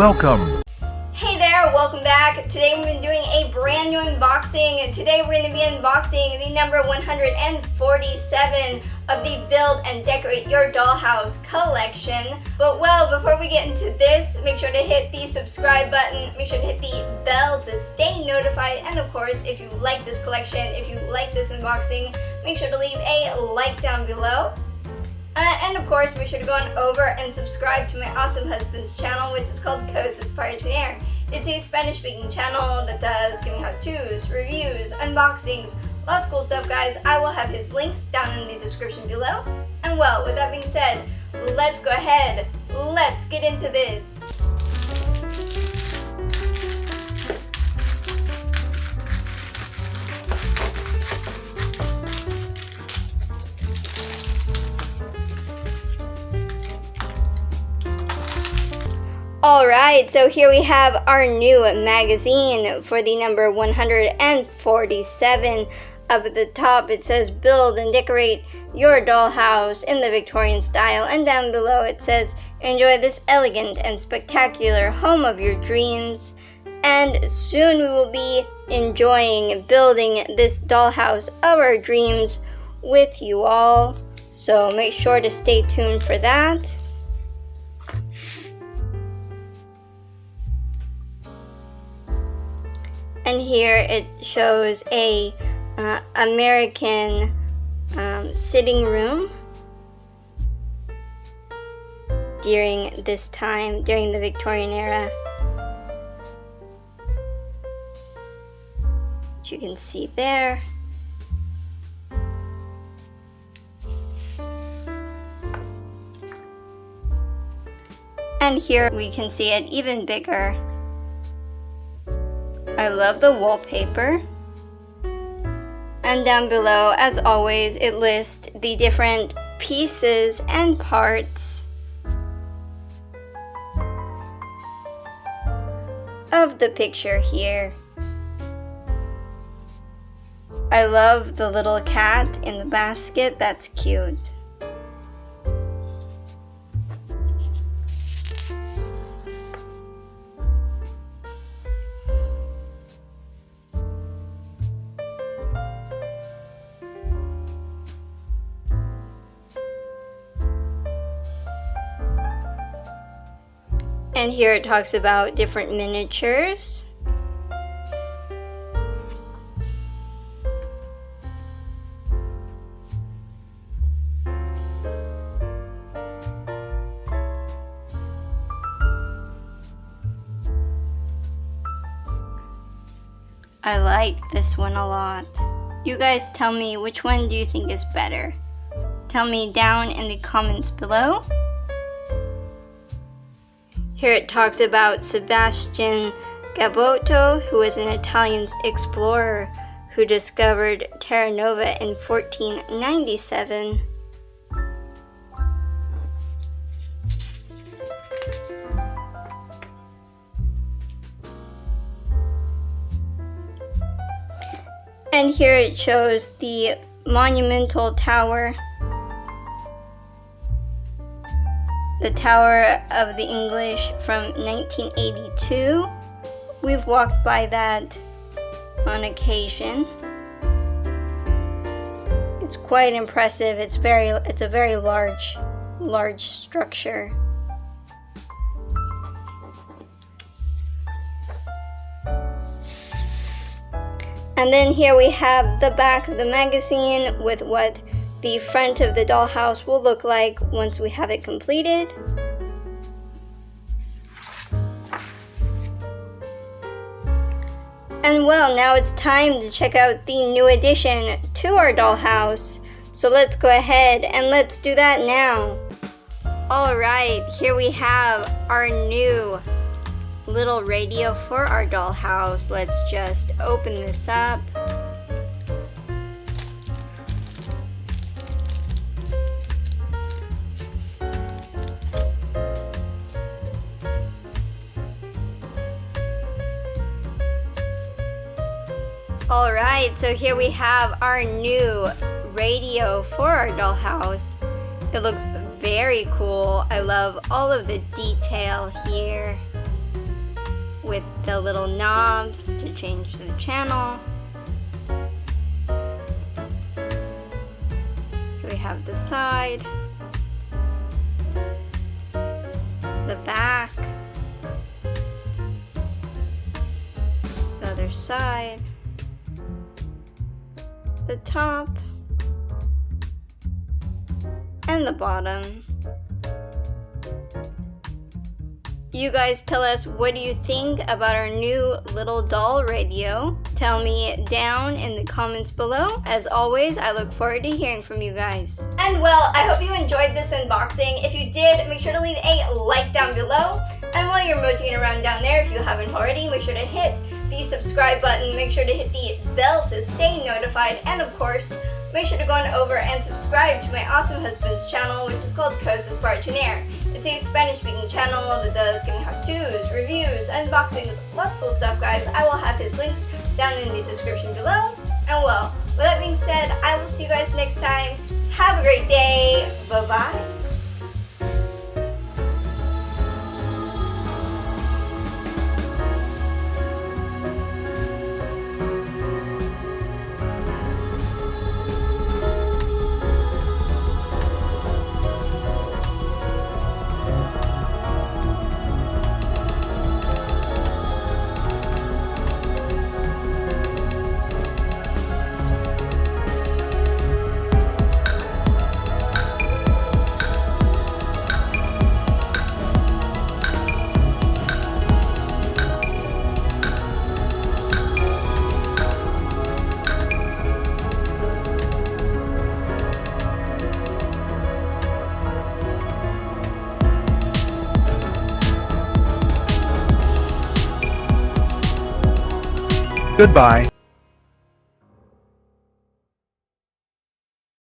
Welcome! Hey there, welcome back. Today we're doing a brand new unboxing. Today we're going to be unboxing the number 147 of the Build and Decorate Your Dollhouse collection. But before we get into this, make sure to hit the subscribe button, make sure to hit the bell to stay notified, and of course, if you like this collection, if you like this unboxing, make sure to leave a like down below. And of course, make sure to go on over and subscribe to my awesome husband's channel, which is called Cosas Partener. It's a Spanish-speaking channel that does giving how-tos, reviews, unboxings, lots of cool stuff, guys. I will have his links down in the description below. And with that being said, let's go ahead. Let's get into this. Alright, so here we have our new magazine for the number 147. Up at the top it says Build and Decorate Your Dollhouse in the Victorian style, and down below it says enjoy this elegant and spectacular home of your dreams. And soon we will be enjoying building this dollhouse of our dreams with you all. So make sure to stay tuned for that. And here it shows a American sitting room during this time, during the Victorian era. As you can see there. And here we can see it even bigger. I love the wallpaper. And down below, as always, it lists the different pieces and parts of the picture here. I love the little cat in the basket, that's cute. And here it talks about different miniatures. I like this one a lot. You guys tell me, which one do you think is better? Tell me down in the comments below. Here it talks about Sebastian Gabotto, who was an Italian explorer who discovered Terra Nova in 1497. And here it shows the monumental tower. The Tower of the English from 1982. We've walked by that on occasion. It's quite impressive. It's a very large structure. And then here we have the back of the magazine with what the front of the dollhouse will look like once we have it completed. And now it's time to check out the new addition to our dollhouse. So let's go ahead and let's do that now. Alright, here we have our new little radio for our dollhouse. Let's just open this up. Alright, so here we have our new radio for our dollhouse. It looks very cool. I love all of the detail here. with the little knobs to change the channel. We have the side, the back, the other side, the top, and the bottom. You guys tell us, what do you think about our new little doll radio? Tell me down in the comments below. As always, I look forward to hearing from you guys. And well, I hope you enjoyed this unboxing. If you did, make sure to leave a like down below. And while you're moseying around down there, if you haven't already, make sure to hit the subscribe button. Make sure to hit the bell to stay notified. And of course, make sure to go on over and subscribe to my awesome husband's channel, which is called Cosas Bartender. It's a Spanish-speaking channel that does giving how-tos, reviews, unboxings, lots of cool stuff, guys. I will have his links down in the description below. And well, with that being said, I will see you guys next time. Have a great day. Bye-bye. Goodbye.